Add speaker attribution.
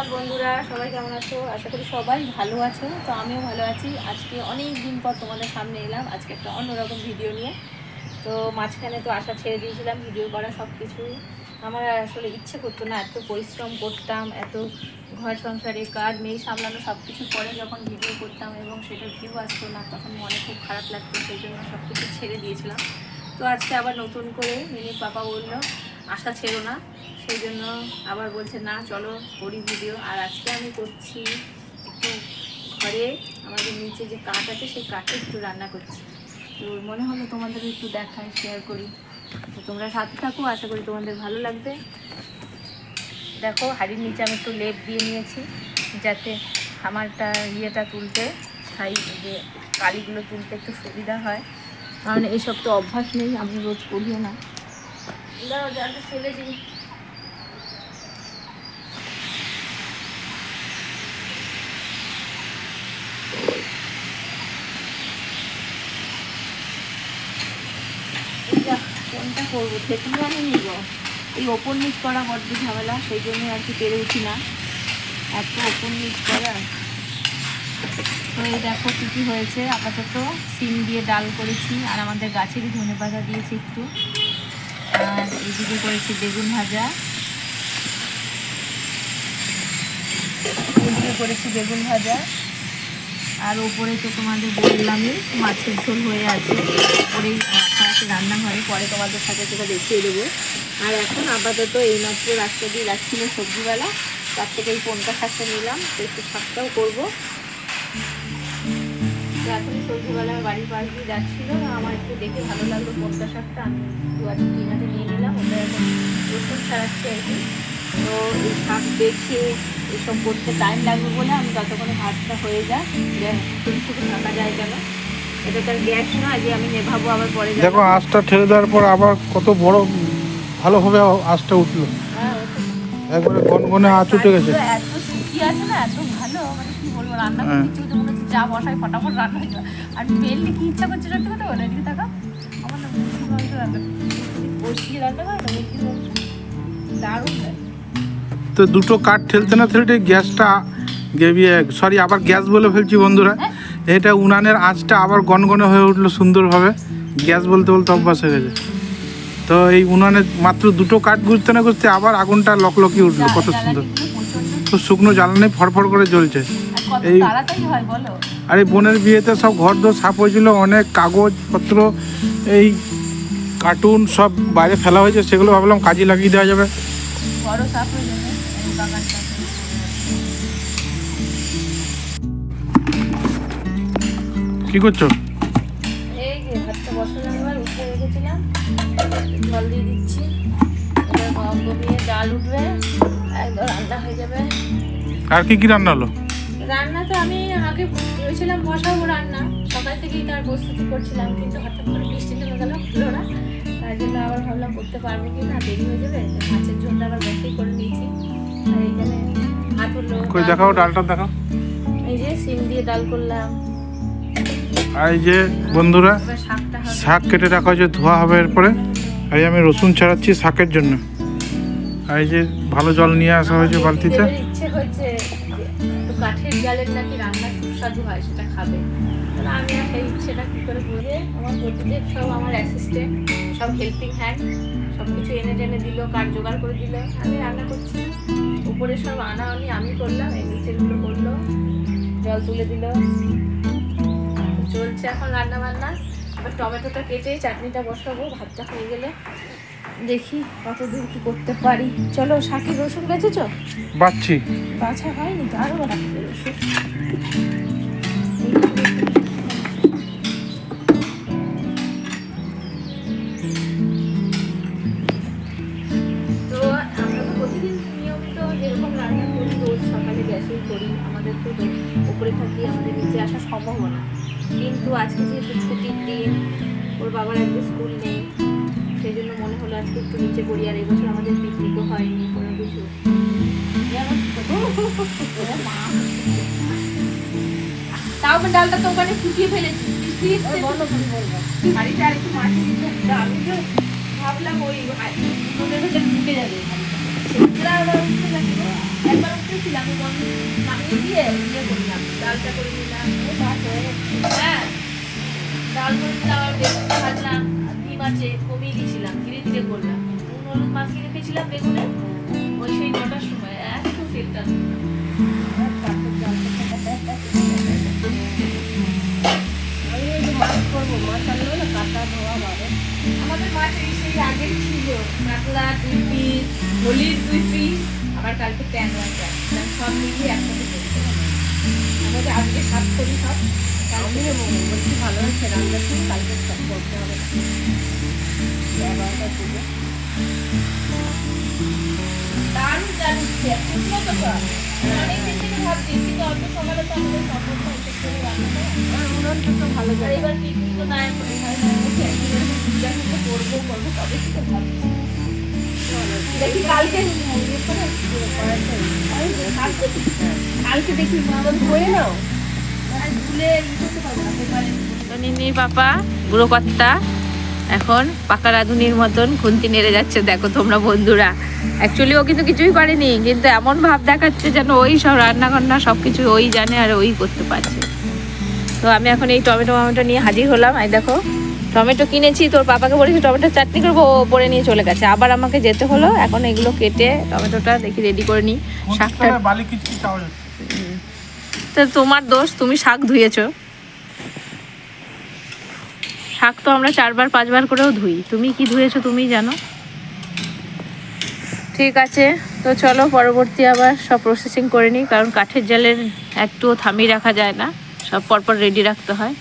Speaker 1: আমার বন্ধুরা সবাই কেমন আছো? আশা করি সবাই ভালো আছো। তো আমিও ভালো আছি। আজকে অনেক দিন পর তোমাদের সামনে এলাম, আজকে একটা অন্যরকম ভিডিও নিয়ে। তো মাঝখানে তো আশা ছেড়ে দিয়েছিলাম ভিডিও করা, সব কিছুই আমার আসলে ইচ্ছে করতো না। এত পরিশ্রম করতাম, এত ঘর সংসারে কাজ মেয়ে সামলানো সব কিছু পরে যখন ভিডিও করতাম এবং সেটা ভিউ আসতো না, তখন মনে খুব খারাপ লাগতো। সেই জন্য সব কিছু ছেড়ে দিয়েছিলাম। তো আজকে আবার নতুন করে মিনির পাপা বললো আশা ছেড়ো না, সেই জন্য আবার বলছে না চলো করি ভিডিও। আর আজকে আমি করছি একটু ঘরে আমাদের নিচে যে কাঠ আছে সেই কাঠে একটু রান্না করছি। তো মনে হলো তোমাদের একটু দেখায়, শেয়ার করি। তো তোমরা সাথে থাকো, আশা করি তোমাদের ভালো লাগবে। দেখো হাঁড়ির নিচে আমি একটু লেপ দিয়ে নিয়েছি যাতে আমারটা ইয়েটা তুলতে, যে কালিগুলো তুলতে একটু সুবিধা হয়, কারণ এইসব তো অভ্যাস নেই, আমি রোজ করিও না। দাও জালটা ফেলে দিই। কোনটা করবো, থেতলি আমি নিব। এই ওপর নিচ করা বড্ড ঝামেলা, সেই জন্য আর কি পেরে উঠি না এত ওপর নিচ করা। তো এই দেখো কী কী হয়েছে। আপাতত সিম দিয়ে ডাল করেছি, আর আমাদের গাছেরই ধনেপাতা দিয়েছি একটু, আর এইদিকে করেছি বেগুন ভাজা, এইদিকে করেছি বেগুন ভাজা, আর ওপরে তো তোমাদের বললামই মাছের ঝোল হয়ে আছে। ওপরেই আছে রান্নাঘরে, পরে তোমাদের সাথে সেটা দেখিয়ে দেবো। আর এখন আপাতত এইমাত্র রাস্তা দিয়ে যাচ্ছিলো সবজিওয়ালা, তার থেকে এই পনকা শাকটা নিলাম, তো একটু শাকটাও করবো। তো এখনই সবজিওয়ালা বাড়ির পাশ দিয়ে যাচ্ছিলো, আমার একটু দেখে ভালো লাগলো পনকা শাকটা, আমি একটু আজকে কিনাতে নিয়ে নিলাম। ওটা এখন রসুন ছাড়াচ্ছি আর কি। তো এই শাক দেখে এসব করতে টাইম লাগবে বলে আমি ততক্ষণে ভাতটা হয়ে যায়, শুধু থাকা যায় কেন, এটা তার গ্যাস নয় যে আমি নেভাবো আবার পরে।
Speaker 2: দেখো আঁচটা ঠেলে দেওয়ার পর আবার কত বড় ভালোভাবে আঁচটা উঠলো, একবারে গনগনে আঁচ উঠে গেছে।
Speaker 1: এত শুকিয়ে আছে না, এত ভালো, মানে কি বলবো, রান্না করে দিচ্ছি তো মনে হচ্ছে যা বসাই ফটাফট রান্না হয়ে যাবে। আর মেনলি কি ইচ্ছা করছে সত্যি কথা বলে, এদিকে থাকা আমার না মুরগির মাংস রান্না বসিয়ে রান্না করে না, মুরগির মাংস দারুণ লাগে।
Speaker 2: তো দুটো কাঠ ঠেলতে না ঠেলতে গ্যাসটা সরি আবার গ্যাস বলে ফেলছি বন্ধুরা, এটা উনানের আঁচটা আবার গনগনে হয়ে উঠলো সুন্দরভাবে, গ্যাস বলতে বলতে অভ্যাস হয়ে গেছে। তো এই উনানে মাত্র দুটো কাঠ গুঁজতে না গুঁজতে আবার আগুনটা লকলকি উঠলো, কত সুন্দর। তো শুকনো জ্বালানি ফড়ফড় করে জ্বলছে। এই আর এই বোনের বিয়েতে সব ঘর দোর সাফ হয়েছিল, অনেক কাগজপত্র এই কার্টুন সব বাইরে ফেলা হয়েছে, সেগুলো ভাবলাম কাজে লাগিয়ে দেওয়া যাবে। কি করছো?
Speaker 1: এই যে ভাতটা বসালাম, এবার উঠে রেখেছিলাম, জল দিয়ে দিচ্ছি, এবার গরম দিয়ে ডাল উঠবে, একদম রান্না হয়ে যাবে।
Speaker 2: আর কি কি রান্না হলো?
Speaker 1: রান্না তো আমি আগে ভেবেছিলাম বসাবো রান্না, সকাল থেকেই তার প্রস্তুতি করছিলাম, কিন্তু হঠাৎ করে বৃষ্টি নেমে গেল, হলো না। তার জন্য আবার ভাবলাম করতে পারবো কি না, দেরি হয়ে যাবে। মাছের ঝোলটা আবার বসেই করে নিয়েছি। আর এইখানে ভাত হলো,
Speaker 2: কই দেখাও, ডালটা দেখাও।
Speaker 1: এই যে সিম দিয়ে ডাল করলাম।
Speaker 2: আর এই যে বন্ধুরা শাক কেটে রাখা হয়েছে, ধোয়া হবে এরপরে। আর আমি রসুন ছাড়াচ্ছি শাকের জন্য। আর এই যে ভালো জল নিয়ে আসা হয়েছে বালতিতে।
Speaker 1: ইচ্ছে হচ্ছে তো কাঠের জালের নাকি রান্না সুস্বাদু হয়, সেটা খাবে। আমি আর সেই ইচ্ছেটা কী করে বলে, আমার প্রতিদিন সব আমার অ্যাসিস্ট্যান্ট, সব হেল্পিং হ্যান্ড, সব কিছু এনে টেনে দিল, কাঠ জোগাড় করে দিল, আমি রান্না করছি। উপরে সব আনা আনি আমি করলাম, এই নিচেরগুলো করলো, জল তুলে দিল। চলছে এখন রান্না বান্না। এবার টমেটোটা কেটে চাটনিটা বসাবো, ভাতটা হয়ে গেলে দেখি কত দূর কি করতে পারি। চলো। শাকের রসুন বেঁচেছো?
Speaker 2: বাচ্ছি
Speaker 1: বাছা হয়নি তো, আরও বাড়াতে রসুন। তো আমরা তো প্রতিদিন নিয়মিত যেরকম রান্না করি, রোজ সকালে গ্যাসেই করি, আমাদের তো উপরে থাকি, আমাদের নিচে আসা সম্ভব না। কিন্তু আজকে যেহেতু ছুটির দিন, ওর বাবার একদিন স্কুল নেই, সেই জন্য মনে হলো আজকে একটু নিচে করি। আর এবছর আমাদের পিকনিকও হয়নি কোনো কিছু। তাও আমি ডালটা তো ওখানে ফুটিয়ে ফেলেছি, হাঁড়িটা আর একটু মাটি দিতে, আমি তো ভাবলাম ওই ভেতরে ঢুকে যাবে। একবার উঠেছিলাম নামিয়ে দিয়ে ইয়ে করলাম, ডালটা করে নিলাম। হ্যাঁ, ডাল করে দিলাম, আবার বেগুনটা ভাজলাম, ডিম আছে কমিয়ে দিয়েছিলাম, ধীরে ধীরে করলাম। নুন হলুদ মাখিয়ে রেখেছিলাম বেগুনে, ওই সেই 9টার সময় একটু তেলটা মাছ করবো, মাছ আনলো না কাটা ধোয়া বাড়ে। আমাদের মাছ এই সেই আগে ছিল, কাতলা 2 পিস, হলির 2 পিস, আবার কালকে ট্যাংরা সব মিলিয়ে একসাথে করতে হবে। আমাদের আজকে সাত করি সব, কালকে বলছি ভালো হচ্ছে রান্না, কালকে সব করতে হবে। 11টা পুজো দারুণ দারুণ শুকনো তো সব অনেকদিন থেকে ভাবছি, কিন্তু অল্প সকালে তো আমাদের সম্পর্ক হচ্ছে করে রান্না করা। উনুন তো ভালো করে, এবার পিকনিক তো নাই মনে হয় না, পূজা কিন্তু করবো করবো কবে থেকে ভাবছি। দেখি কালকে কালকে দেখি মদন করে নাও, ভুলে করতে পারবো না পেপারে। নিনি পাপা বুড়ো কর্তা এখন পাকা রাঁধুনির মতন খুন্তি নেড়ে যাচ্ছে, দেখো তোমরা বন্ধুরা। অ্যাকচুয়ালি ও কিন্তু কিছুই করেনি, কিন্তু এমন ভাব দেখাচ্ছে যেন ওই সব রান্না বান্না সব কিছু ওই জানে আর ওই করতে পারছে। তো আমি এখন এই টমেটো নিয়ে হাজির হলাম। এই দেখো টমেটো কিনেছি, তোর পাপাকে বলেছি টমেটোর চাটনি করবো, ও পরে নিয়ে চলে গেছে, আবার আমাকে যেতে হলো। এখন এগুলো কেটে টমেটোটা দেখি রেডি করে নিই। শাকটা তো তোমার দোষ, তুমি শাক ধুয়েছো। শাক তো আমরা 4বার 5বার করেও ধুই, তুমি কি ধুয়েছো তুমি জানো। ঠিক আছে, তো চলো পরবর্তী আবার সব প্রসেসিং করে নিই, কারণ কাঠের জালের একটুও থামিয়ে রাখা যায় না, সব পরপর রেডি রাখতে হয়।